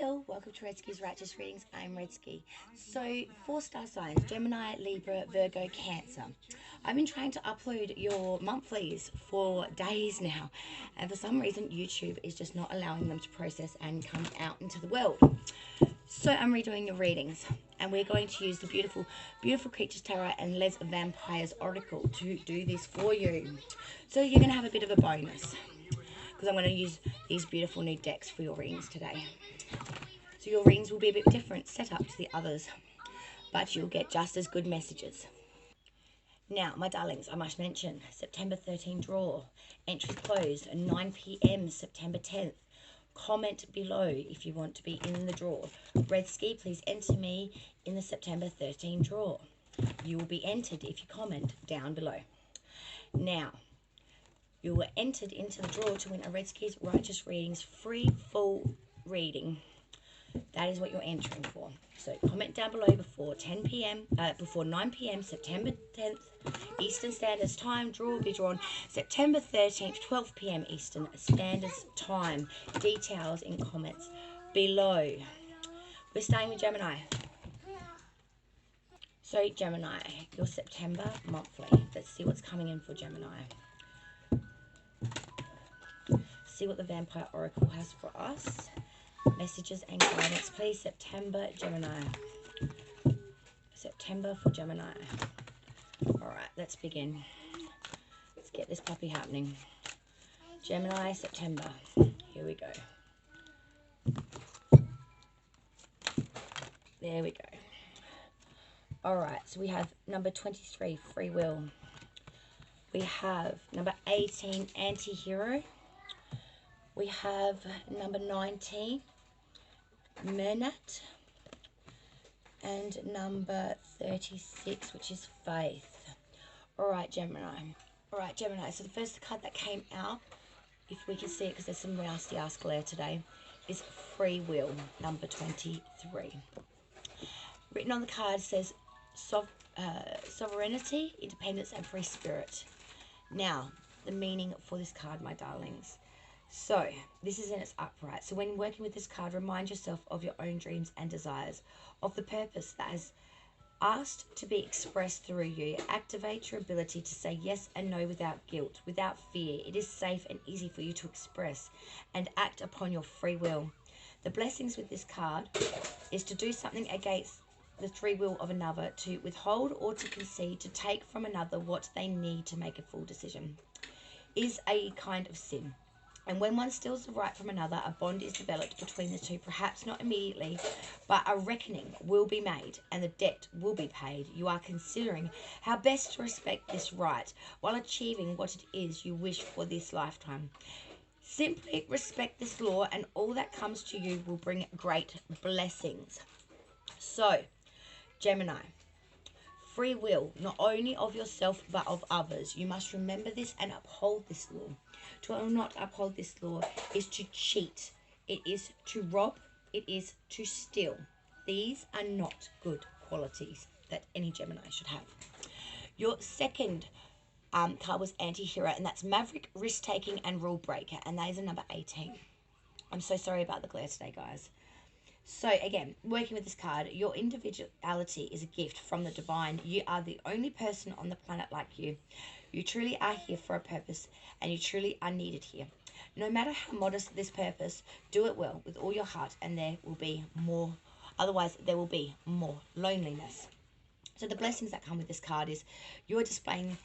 Hill, welcome to Redski's Righteous Readings. I'm Redski. So, 4-star signs: Gemini, Libra, Virgo, Cancer. I've been trying to upload your monthlies for days now, and for some reason YouTube is just not allowing them to process and come out into the world. So I'm redoing your readings, and we're going to use the beautiful Creatures Tarot and Les Vampires Oracle to do this for you. So you're going to have a bit of a bonus, because I'm going to use these beautiful new decks for your readings today. So your readings will be a bit different set up to the others, but you'll get just as good messages. Now, my darlings, I must mention, September 13 draw. Entries closed at 9 p.m. September 10th. Comment below if you want to be in the draw. Redski, please enter me in the September 13 draw. You will be entered if you comment down below. Now, you were entered into the draw to win a Redski's Righteous Readings free full reading. That is what you're entering for. So comment down below before 9 p.m. September 10th Eastern Standard Time. Draw will be drawn September 13th 12 p.m. Eastern Standard Time. Details in comments below. We're staying with Gemini. So Gemini, your September monthly. Let's see what's coming in for Gemini. See what the Vampire Oracle has for us. Messages and guidance, please. September, Gemini. September for Gemini. Alright, let's begin. Let's get this puppy happening. Gemini, September. Here we go. There we go. Alright, so we have number 23, Free Will. We have number 18, Anti-Hero. We have number 19, Menat, and number 36, which is Faith. Alright, Gemini. Alright, Gemini. So the first card that came out, if we can see it because there's some nasty ass glare today, is Free Will, number 23. Written on the card says sovereignty, independence, and free spirit. Now, the meaning for this card, my darlings. So, this is in its upright. So when working with this card, remind yourself of your own dreams and desires, of the purpose that is asked to be expressed through you. Activate your ability to say yes and no without guilt, without fear. It is safe and easy for you to express and act upon your free will. The blessings with this card is to do something against the free will of another, to withhold or to concede, to take from another what they need to make a full decision, is a kind of sin. And when one steals the right from another, a bond is developed between the two, perhaps not immediately, but a reckoning will be made and the debt will be paid. You are considering how best to respect this right while achieving what it is you wish for this lifetime. Simply respect this law and all that comes to you will bring great blessings. So, Gemini, free will, not only of yourself but of others. You must remember this and uphold this law. To not uphold this law is to cheat. It is to rob. It is to steal. These are not good qualities that any Gemini should have. Your second card was Anti-Hero, and that's Maverick, Risk-Taking, and Rule Breaker, and that is a number 18. I'm so sorry about the glare today, guys. So again, working with this card, your individuality is a gift from the divine. You are the only person on the planet like you. You truly are here for a purpose, and you truly are needed here. No matter how modest this purpose, do it well with all your heart, and there will be more. Otherwise, there will be more loneliness. So the blessings that come with this card is you are displaying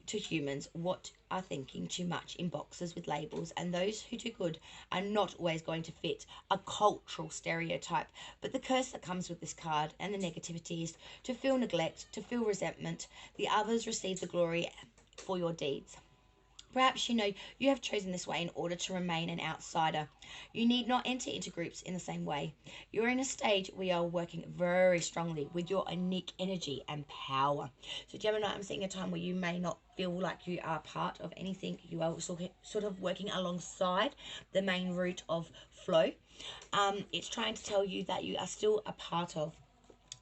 to humans what are thinking too much in boxes with labels, and those who do good are not always going to fit a cultural stereotype. But the curse that comes with this card and the negativity is to feel neglect, to feel resentment. The others receive the glory for your deeds. Perhaps you know you have chosen this way in order to remain an outsider. You need not enter into groups in the same way. You're in a stage where you're working very strongly with your unique energy and power. So Gemini, I'm seeing a time where you may not feel like you are part of anything. You are sort of working alongside the main route of flow. It's trying to tell you that you are still a part of.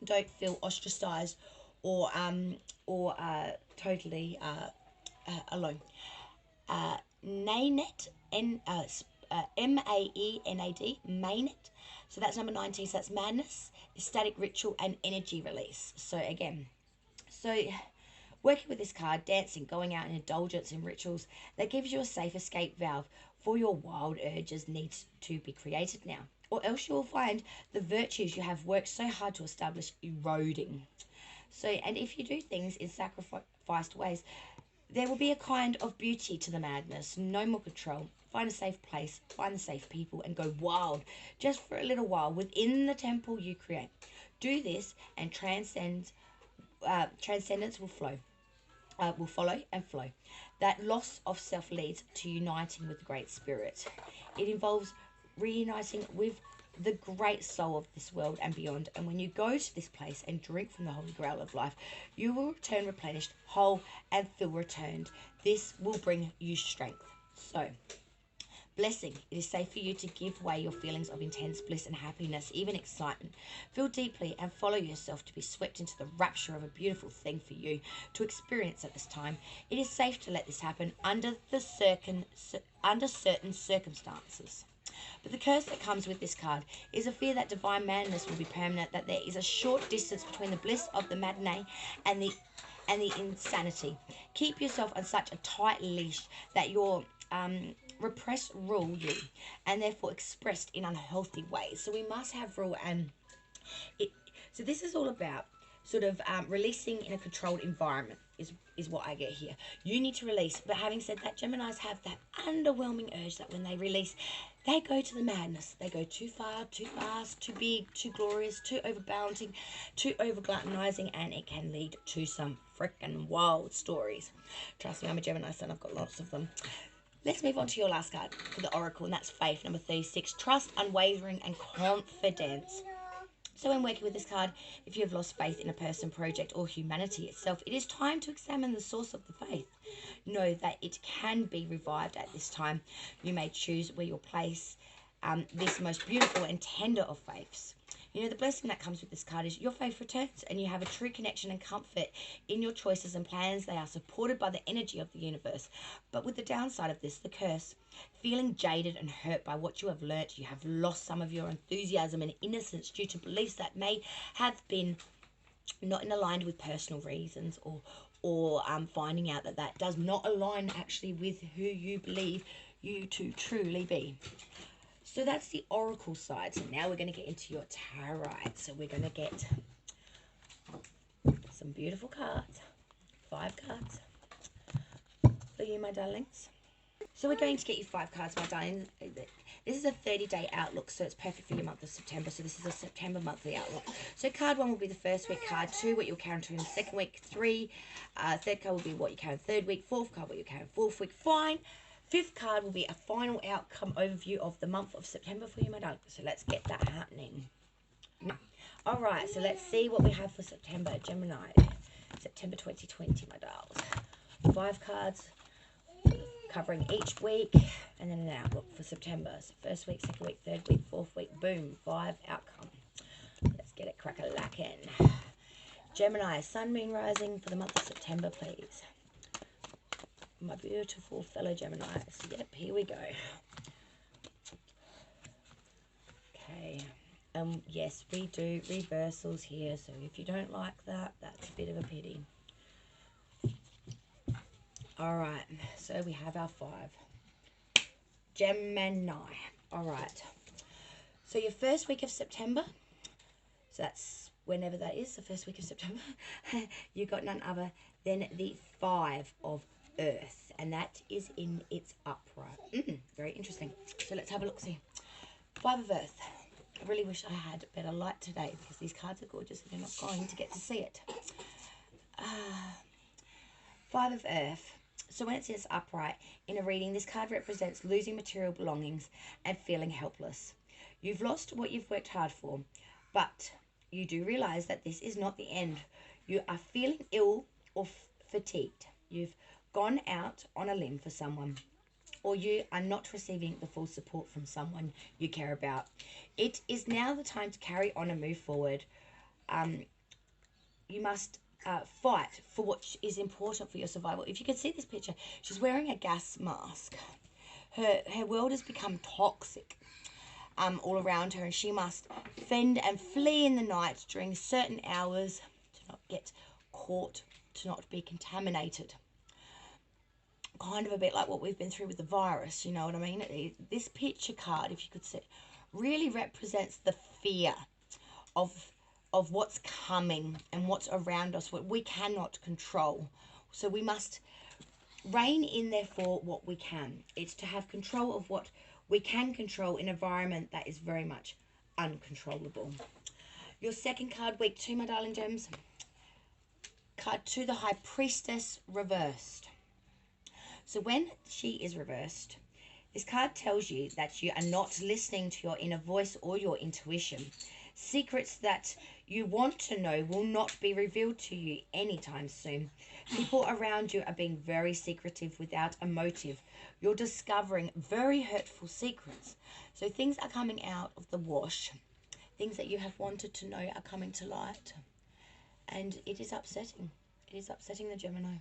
Don't feel ostracized or totally alone. Mainet, Maenad, Mainet. So that's number 19. So that's madness, ecstatic ritual, and energy release. So again, so working with this card, dancing, going out in indulgence in rituals, that gives you a safe escape valve for your wild urges needs to be created now. Or else you will find the virtues you have worked so hard to establish eroding. So, and if you do things in sacrificed ways, there will be a kind of beauty to the madness. No more control. Find a safe place, find the safe people, and go wild just for a little while within the temple you create. Do this, and transcendence will follow and flow. That loss of self leads to uniting with the Great Spirit. It involves reuniting with the great soul of this world and beyond. And when you go to this place and drink from the Holy Grail of life, you will return replenished, whole, and feel returned. This will bring you strength. So, blessing. It is safe for you to give way your feelings of intense bliss and happiness, even excitement. Feel deeply and follow yourself to be swept into the rapture of a beautiful thing for you to experience at this time. It is safe to let this happen under certain circumstances. But the curse that comes with this card is a fear that divine madness will be permanent, that there is a short distance between the bliss of the matinee and the insanity. Keep yourself on such a tight leash that your repressed rule you, and therefore expressed in unhealthy ways. So we must have rule, and so this is all about sort of releasing in a controlled environment is what I get here. You need to release, but having said that, Geminis have that underwhelming urge that when they release, they go to the madness. They go too far, too fast, too big, too glorious, too overbalancing, too over-gluttonizing, and it can lead to some freaking wild stories. Trust me, I'm a Gemini son. I've got lots of them. Let's move on to your last card for the Oracle, and that's Faith, number 36. Trust, unwavering, and confidence. So when working with this card, if you have lost faith in a person, project, or humanity itself, it is time to examine the source of the faith. Know that it can be revived at this time. You may choose where you'll place this most beautiful and tender of faiths. You know, the blessing that comes with this card is your faith returns, and you have a true connection and comfort in your choices and plans. They are supported by the energy of the universe. But with the downside of this, the curse, feeling jaded and hurt by what you have learnt, you have lost some of your enthusiasm and innocence due to beliefs that may have been not in aligned with personal reasons, or finding out that does not align actually with who you believe you to truly be. So that's the Oracle side. So now we're going to get into your tarot. So we're going to get some beautiful cards. 5 cards for you, my darlings. So we're going to get you 5 cards, my darling. This is a 30-day outlook, so it's perfect for your month of September. So this is a September monthly outlook. So card 1 will be the first week, card 2 what you'll count in the second week, 3, third card will be what you count third week, 4th card what you count fourth week, fine. 5th card will be a final outcome overview of the month of September for you, my darling. So let's get that happening. All right, so let's see what we have for September, Gemini. September 2020, my darlings. 5 cards covering each week, and then an outlook for September. So first week, second week, third week, 4th week, boom, 5 outcome. Let's get it crack-a-lackin'. Gemini, Sun, Moon, Rising for the month of September, please. My beautiful fellow Geminis. Yep, here we go. Okay. Yes, we do reversals here, so if you don't like that, that's a bit of a pity. Alright, so we have our 5. Gemini. Alright. So your first week of September, so that's whenever that is, the first week of September, you got none other than the 5 of Earth, and that is in its upright. Very interesting. So let's have a look see. 5 of Earth. I really wish I had better light today because these cards are gorgeous and you're not going to get to see it. 5 of Earth. So when it says upright in a reading, this card represents losing material belongings and feeling helpless. You've lost what you've worked hard for, but you do realize that this is not the end. You are feeling ill or fatigued. You've gone out on a limb for someone, or you are not receiving the full support from someone you care about. It is now the time to carry on and move forward. You must fight for what is important for your survival. If you can see this picture, she's wearing a gas mask. Her world has become toxic. all around her, and she must fend and flee in the night during certain hours to not get caught, to not be contaminated. Kind of a bit like what we've been through with the virus, you know what I mean? This picture card, if you could see, really represents the fear of what's coming and what's around us, what we cannot control. So we must rein in, therefore, what we can. It's to have control of what we can control in an environment that is very much uncontrollable. Your second card, week 2, my darling gems. Card 2, the High Priestess reversed. So when she is reversed, this card tells you that you are not listening to your inner voice or your intuition. Secrets that you want to know will not be revealed to you anytime soon. People around you are being very secretive without a motive. You're discovering very hurtful secrets. So things are coming out of the wash. Things that you have wanted to know are coming to light. And it is upsetting. It is upsetting the Gemini.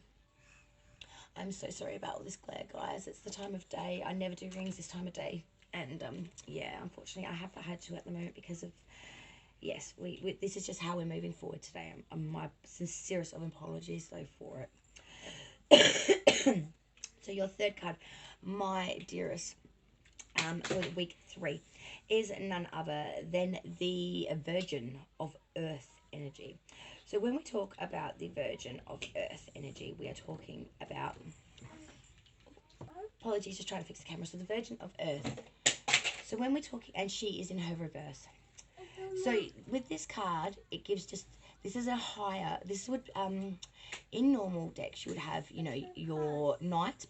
I'm so sorry about all this glare, guys. It's the time of day. I never do readings this time of day. And, yeah, unfortunately, I have had to at the moment because of, yes, we this is just how we're moving forward today. My sincerest of apologies, though, for it. So your third card, my dearest, for week 3, is none other than the Virgin of Earth energy. So when we talk about the Virgin of Earth energy, we are talking about, apologies, just trying to fix the camera. So the Virgin of Earth. So when we're talking, and she is in her reverse. So with this card, it gives just, this is a higher, this would, in normal decks, you would have, you know, your knight,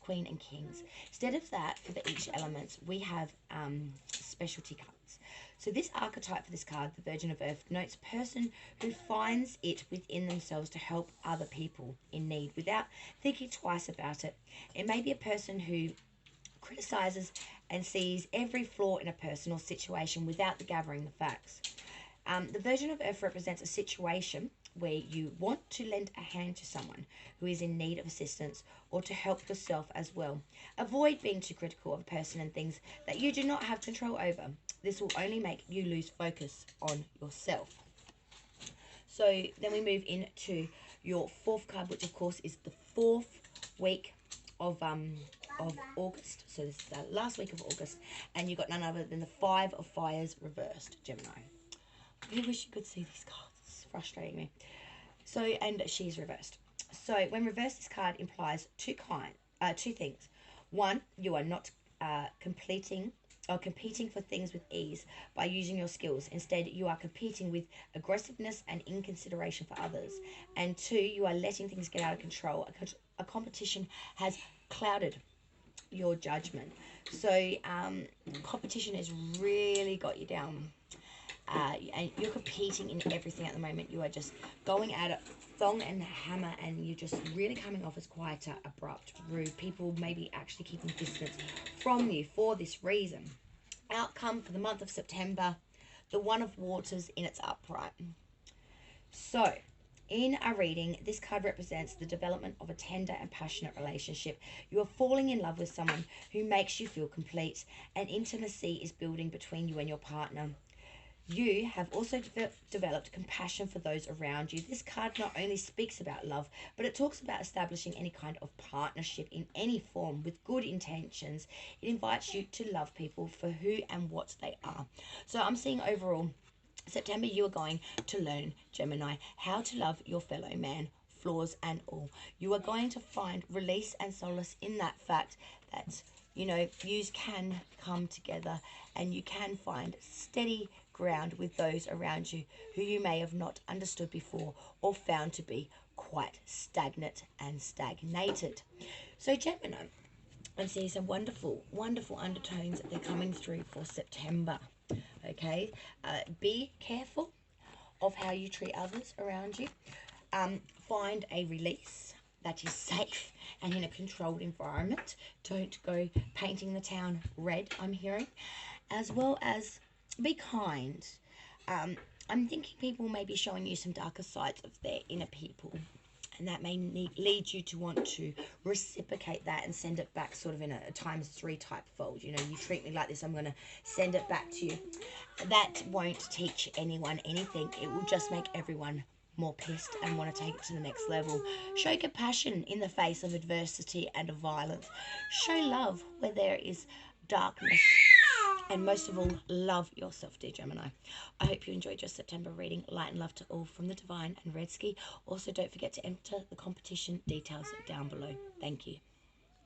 queen, and kings. Instead of that, for the each elements, we have specialty cards. So this archetype for this card, the Virgin of Earth, notes a person who finds it within themselves to help other people in need without thinking twice about it. It may be a person who criticizes and sees every flaw in a person or situation without gathering the facts. The Virgin of Earth represents a situation where you want to lend a hand to someone who is in need of assistance or to help yourself as well. Avoid being too critical of a person and things that you do not have control over. This will only make you lose focus on yourself. So then we move into your fourth card, which of course is the 4th week of August. So this is the last week of August, and you got none other than the 5 of Fires reversed, Gemini. I really wish you could see these cards. It's frustrating me. So, and she's reversed. So when reversed, this card implies two things. One, you are not competing for things with ease by using your skills. Instead, you are competing with aggressiveness and inconsideration for others. And 2, you are letting things get out of control. A competition has clouded your judgment. So competition has really got you down. And you're competing in everything at the moment. You are just going at it thong and hammer, and you're just really coming off as quite abrupt, rude. People maybe actually keeping distance from you for this reason. Outcome for the month of September, the One of Waters in its upright. So in a reading, this card represents the development of a tender and passionate relationship. You are falling in love with someone who makes you feel complete, and intimacy is building between you and your partner. You have also developed compassion for those around you. This card not only speaks about love, but it talks about establishing any kind of partnership in any form with good intentions. It invites you to love people for who and what they are. So I'm seeing overall, September, you are going to learn, Gemini, how to love your fellow man, flaws and all. You are going to find release and solace in that fact that, you know, yous can come together and you can find steady ground with those around you who you may have not understood before or found to be quite stagnant and stagnated. So Gemini, I'm seeing some wonderful, wonderful undertones that they're coming through for September. Okay, be careful of how you treat others around you. Find a release that is safe and in a controlled environment. Don't go painting the town red, I'm hearing. As well as be kind. I'm thinking people may be showing you some darker sides of their inner people. And that may lead you to want to reciprocate that and send it back sort of in a ×3 type fold. You know, you treat me like this, I'm going to send it back to you. That won't teach anyone anything. It will just make everyone more pissed and want to take it to the next level. Show compassion in the face of adversity and of violence. Show love where there is darkness. And most of all, love yourself, dear Gemini. I hope you enjoyed your September reading. Light and love to all from the Divine and Red Ski. Also, don't forget to enter the competition details down below. Thank you.